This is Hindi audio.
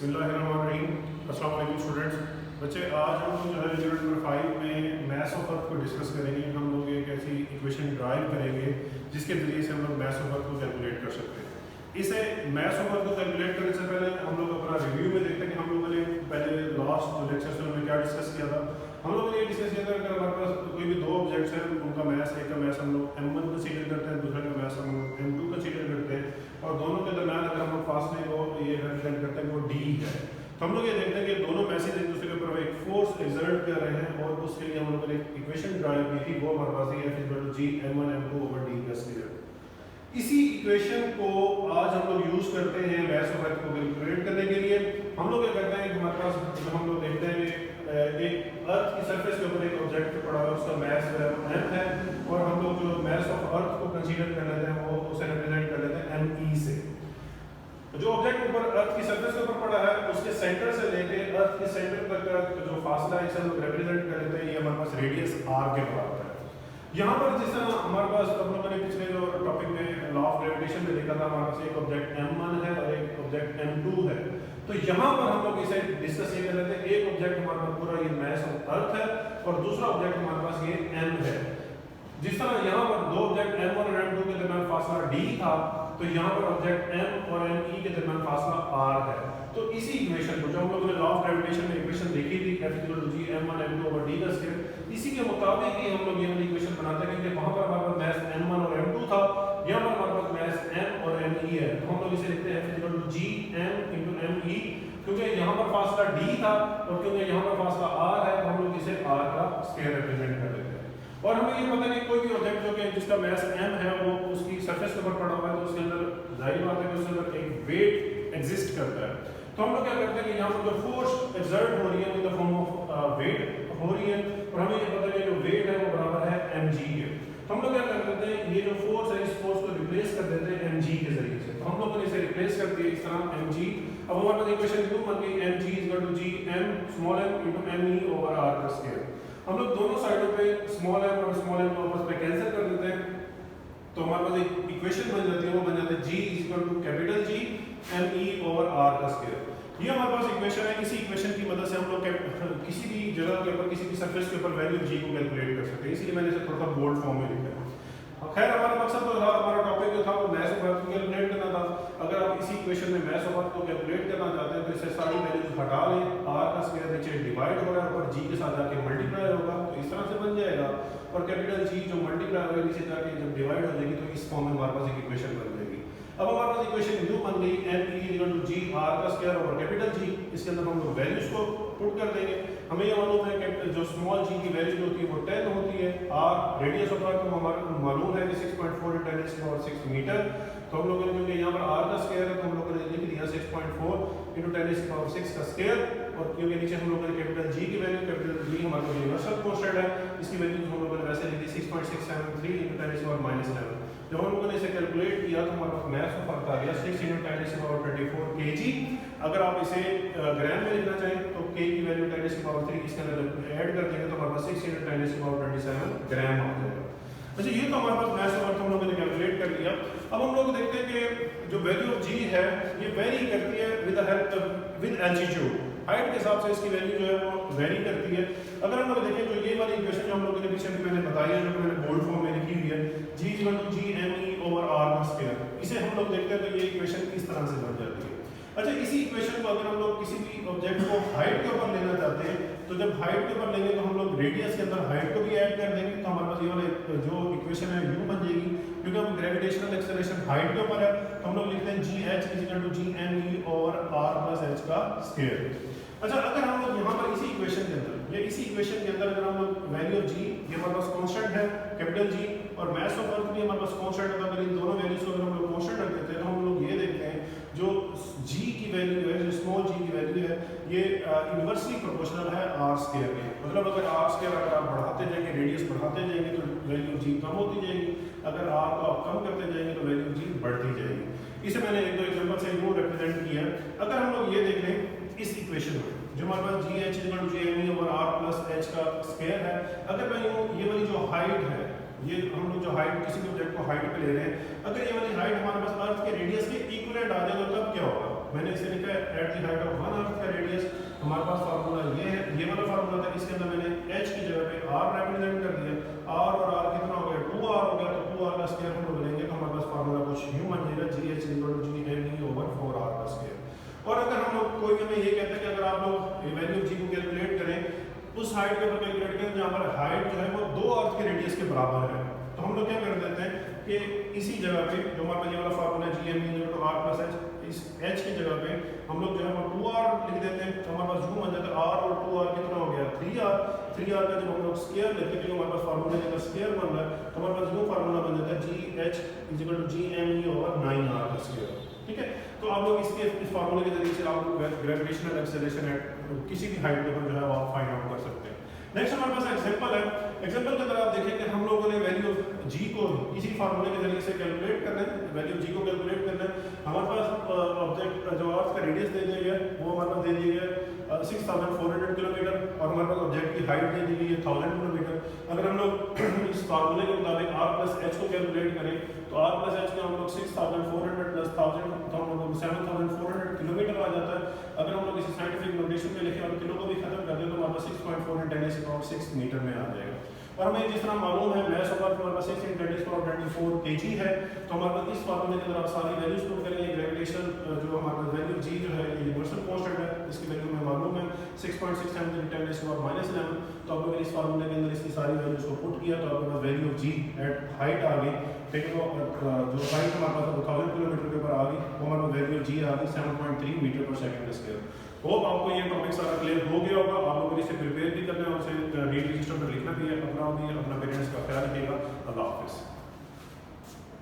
बिस्मिल्लाहिर्रहमानिर्रहीम। अस्सलाम वालेकुम स्टूडेंट्स। बच्चे आज हम लोग जो है यूनिट नंबर 5 में मैथ्स ऑफ अर्थ को डिस्कस करेंगे। हम लोग एक ऐसी इक्वेशन ड्राइव करेंगे जिसके ज़रिए से हम लोग मैथ्स ऑफ अर्थ को कैलकुलेट कर सकते हैं। इसे मैथ्स ऑफ अर्थ को कैलकुलेट करने से पहले हम लोग अपना रिव्यू में देखते हैं कि हम लोगों ने पहले लास्ट जो लेक्चर से हमने क्या डिस्कस किया था। हम लोगों ने ये डिस्कस किया था कि हमारे पास कोई भी दो ऑब्जेक्ट्स हैं, उनका मैथ्स, एक का मैथ्स हम लोग M1 कंसीडर करते हैं, दूसरे का मैथ्स हम लोग M2 कंसीडर करते हैं, और दोनों के दरमियान अगर हम लोग फासले को ये रिप्रेजेंट करते हैं वो D है। तो हम लोग ये देखते हैं कि दोनों मैसेज एक दूसरे के ऊपर एक फोर्स एक्सर्ट कर रहे हैं, और उसके लिए हम लोगों ने एक इक्वेशन ड्राइव की थी, वो हमारे पास है F G M1 M2 over D का स्क्वायर। इसी इक्वेशन को आज हम लोग यूज करते हैं मैथ्स ऑफ अर्थ को कैलकुलेट करने के लिए। हम लोग क्या करते हैं कि हमारे पास जब हम लोग देखते हैं कि एक अर्थ की सरफेस के ऊपर एक ऑब्जेक्ट पड़ा हुआ है, उसका मैथ जो है m है, और हम लोग जो मैथ्स ऑफ अर्थ को कंसीडर कर लेते हैं वो उसे रिप्रेजेंट कर लेते हैं me से। जो ऑब्जेक्ट ऊपर अर्थ की सरफेस के ऊपर पड़ा है, उसके सेंटर से लेके अर्थ के सेंटर तक का जो फासला है इसे हम लोग रिप्रेजेंट कर लेते हैं, ये हमारे पास रेडियस r के बराबर है। यहाँ पर जिस तरह हमारे पास हम लोगों ने पिछले जो टॉपिक में लॉ ऑफ ग्रेविटेशन में देखा था, हमारे पास एक ऑब्जेक्ट M1 है और एक ऑब्जेक्ट M2 है। तो यहाँ पर हम लोग इसे डिस्कस ये कर लेते हैं, एक ऑब्जेक्ट हमारे पास पूरा ये मैथ ऑफ अर्थ है और दूसरा ऑब्जेक्ट हमारे पास ये M है। जिस तरह यहाँ पर दो ऑब्जेक्ट M1 और M2 के दरमियान फासला D था, तो यहाँ पर ऑब्जेक्ट M और ME के दरमियान फासला R है। तो इसी इक्वेशन को जो हम लोगों ने लॉ ऑफ ग्रेविटेशन में इक्वेशन देखी थी F G M1 M2 over D का स्क्वायर, इसी के मुताबिक ही हम लोग ये वाली इक्वेशन बनाते हैं, क्योंकि वहां पर हमारे पास मैथ M1 और M2 था, यहाँ पर हमारे पास मैथ M और ME है। तो हम लोग इसे लिखते हैं F G M into ME, क्योंकि यहाँ पर फासला D था और क्योंकि यहाँ पर फासला R है, तो हम लोग इसे R का स्क्वायर रिप्रेजेंट कर देते हैं। और हमें ये पता है कि कोई भी ऑब्जेक्ट जो कि जिसका मैथ M है वो उसकी सरफेस के ऊपर पड़ा हुआ है, तो उसके अंदर जाहिर बात है कि उसके अंदर एक वेट एग्जिस्ट करता है। तो हम लोग क्या करते हैं कि यहाँ पर जो फोर्स एक्सर्ट हो रही है in the form of weight हो रही है, और हमें ये पता है कि जो वेट है वो बराबर है mg के। तो हम लोग क्या कर देते हैं, ये जो फोर्स है इस फोर्स को रिप्लेस कर देते हैं mg के जरिए से। तो हम लोगों ने इसे रिप्लेस कर दिया इस तरह mg। अब हमारे पास इक्वेशन क्यों बन गई, mg is equal to g m small m into me over r का स्क्वायर। हम लोग दोनों साइडों पे स्मॉल m और स्मॉल m को आपस में कैंसिल कर देते हैं, तो हमारे पास एक इक्वेशन बन जाती है, वो बन जाती है g is equal to capital G me over r का स्क्वायर। ये हमारे पास इक्वेशन है। इसी इक्वेशन की मदद से हम लोग किसी भी जगह के ऊपर किसी भी सरफेस के ऊपर वैल्यू g को कैलकुलेट कर सकते हैं, इसलिए मैंने इसे थोड़ा सा बोल्ड फॉर्म में लिखा है। खैर हमारा मकसद तो था, हमारा टॉपिक जो था वो मैथ्स ऑफ अर्थ को कैलकुलेट करना था। अगर आप इसी इक्वेशन में मैथ्स ऑफ अर्थ को कैलकुलेट करना चाहते हैं तो इसे सारी वैल्यूज हटा लें, r का स्क्वायर नीचे डिवाइड हो रहा है, ऊपर g के साथ जाके मल्टीप्लाई होगा, तो इस तरह से बन जाएगा, और कैपिटल G जो मल्टीप्लाई होगा नीचे जाके जब डिवाइड हो जाएगी तो इस फॉर्म में हमारे पास एक इक्वेशन बन जाएगी। अब हमारे पास इक्वेशन न्यू बन गई me equal to g r का स्क्वायर ओवर कैपिटल G। इसके अंदर हम लोग वैल्यूज को पुट कर देंगे। हमें ये मालूम है कि जो स्मॉल g की वैल्यू जो होती है वो 10 होती है, r रेडियस ऑफ अर्थ को हमारे को मालूम है कि 6.4 × 10⁶ मीटर। तो हम लोगों ने क्योंकि यहाँ पर r का स्क्वायर है तो हम लोगों ने लिख दिया 6.4 × 10⁶ का स्क्वायर, और क्योंकि नीचे हम लोगों ने कैपिटल G की वैल्यू, कैपिटल G हमारे को यूनिवर्सल कांस्टेंट है, इसकी वैल्यू हम लोगों ने वैसे लिखी 6.673 × 10⁻⁻⁷। जब हम लोगों ने इसे कैलकुलेट किया तो हमारे पास मैथ्स ऑफ अर्थ आ गया 6 × 10⁻24 kg। अगर आप इसे ग्राम में लिखना चाहें तो k की वैल्यू 10⁻3 इसके अंदर ऐड कर देंगे तो हमारे पास 6 × 10⁻27 ग्राम आ जाएगा। अच्छा, ये तो हमारे पास मैथ्स ऑफ अर्थ हम लोगों ने कैलकुलेट कर लिया। अब हम लोग देखते हैं कि जो वैल्यू ऑफ g है ये वेरी करती है विद एल्टीट्यूड, हाइट के हिसाब से इसकी वैल्यू जो है वो वेरी करती है। अगर हम लोग देखें तो ये वाली इक्वेशन जो हम लोगों ने पीछे भी मैंने बताई है, जो मैंने बोल्ड फॉर्म में लिखी हुई है, g equal to g me over r का स्क्वायर, इसे हम लोग देखते हैं तो ये इक्वेशन किस तरह से बन जाती है। अच्छा, इसी इक्वेशन को अगर हम लोग किसी भी ऑब्जेक्ट को हाइट के ऊपर लेना चाहते हैं, तो जब हाइट के ऊपर लेंगे तो हम लोग रेडियस के अंदर हाइट को भी ऐड कर देंगे, तो हमारे पास ये वाला जो इक्वेशन है u बन जाएगी। क्योंकि हम ग्रेविटेशनल एक्सेलरेशन हाइट के ऊपर है तो हम लोग लिखते हैं gh is equal to g me over r plus h का स्क्वायर। अच्छा, अगर हम लोग यहाँ पर इसी इक्वेशन के अंदर अगर हम लोग वैल्यू ऑफ g, ये हमारे पास कांस्टेंट है कैपिटल G, और मैथ्स ऑफ अर्थ भी हमारे पास कांस्टेंट है, अगर इन दोनों वैल्यूज को अगर हम लोग कांस्टेंट रख देते हैं तो हम लोग ये देखते हैं जो g की वैल्यू है, जो स्मॉल g की वैल्यू है, ये इनवर्सली प्रोपोर्शनल है r स्क्वायर के। मतलब अगर r स्क्वायर अगर आप बढ़ाते जाएंगे, रेडियस बढ़ाते जाएंगे तो वैल्यू g कम होती जाएगी, अगर r को आप कम करते जाएंगे तो वैल्यू g बढ़ती जाएगी। इसे मैंने एक दो एग्जांपल से यूं रिप्रेजेंट किया। अगर हम लोग ये देख लें इस इक्वेशन में जो हमारे पास gh equal to g me over r plus h का स्क्वायर है, अगर मैं ये वाली जो हाइट है, ये हम लोग जो हाइट किसी भी ऑब्जेक्ट को हाइट पे ले रहे हैं, अगर ये वाली हाइट हमारे पास अर्थ के रेडियस के इक्विवेलेंट आ जाए तो तब क्या होगा, मैंने इसे लिखा है एट द हाइट ऑफ 1 अर्थ का रेडियस। हमारे पास फार्मूला ये है, ये वाला फार्मूला था, इसके अंदर मैंने h की जगह पे r रिप्रेजेंट कर दिया। r और r कितना हो गया, 2r हो गया, तो 2r का स्क्वायर हम लोग लेंगे तो हमारे पास फार्मूला कुछ यूं बन जाएगा, gh gme/4r का स्क्वायर। और अगर हम लोग कोई हमें ये कहता है कि अगर आप लोग वैल्यू g को कैलकुलेट करें उस हाइट के ऊपर कैलकुलेट करें जहां पर हाइट जो है वो 2 अर्थ के रेडियस के बराबर है, तो हम लोग क्या कर देते हैं कि इसी जगह पे जो हमारे पास ये वाला फार्मूला gme/r+h, इस h की जगह पे हम लोग जो है वो 2r लिख देते हैं, तो हमारे पास यूं बन जाता है r और 2r कितना हो गया 3r का जब हम लोग स्क्वायर लेते हैं, हमारे पास फार्मूला का स्क्वायर बन रहा है, तो हमारे पास यूं फार्मूला बन जाता है gh=gme/9r का स्क्वायर। ठीक है, तो आप लोग इस फार्मूले के जरिए से आप लोग ग्रेविटेशनल एक्सेलरेशन एट किसी भी हाइट पर जो है वो आप फाइंड आउट कर सकते हैं। नेक्स्ट हमारे पास एग्जांपल है। एग्जांपल के अंदर आप देखें कि हम लोगों ने वैल्यू ऑफ g को इसी फार्मूले के जरिए से कैलकुलेट करना है, वैल्यू g को कैलकुलेट करना है। हमारे पास ऑब्जेक्ट जो अर्थ का रेडियस दे दिया गया वो हमारे पास दे दिया गया 6400 किलोमीटर और हमारे पास ऑब्जेक्ट की हाइट दे दी गई है 1000 किलोमीटर। अगर हम लोग इस फार्मूले के मुताबिक r+h को कैलकुलेट करें तो r+h का हम लोग 6400 + 1000 तो हम लोग 7400 किलोमीटर आ जाता है। अगर हम लोग इसे साइंटिफिक नोटेशन में लिखें और किलो को भी खत्म कर दें तो हमारे पास 6.4 × 10⁻6 मीटर में आ जाएगा। और हमें जिस तरह मालूम है मैस ऑफ अर्थ हमारे पास 6 × 10⁻24 kg है, तो हमारे पास इस फार्मूले के अंदर आप सारी वैल्यूज पुट करेंगे। ग्रेविटेशन जो हमारे पास वैल्यू g जो है ये यूनिवर्सल कांस्टेंट है, इसकी वैल्यू हमें मालूम है 6.6 × 10⁻11, तो अब अगर इस फार्मूले के अंदर इसकी सारी वैल्यूज को पुट किया तो आपके पास value of g at height आ गई। ठीक है, जो हाइट हमारे पास 1000 किलोमीटर के ऊपर आ गई वो हमारे पास वैल्यू g आ गई 7.3 मीटर पर सेकंड स्क्वायर। होप आपको ये टॉपिक सारा क्लियर हो गया होगा। आप लोगों को इसे प्रिपेयर भी करना है और उसे रीड रजिस्टर पर लिखना भी है। अपना पेरेंट्स का ख्याल रखिएगा। अल्लाह हाफिज़।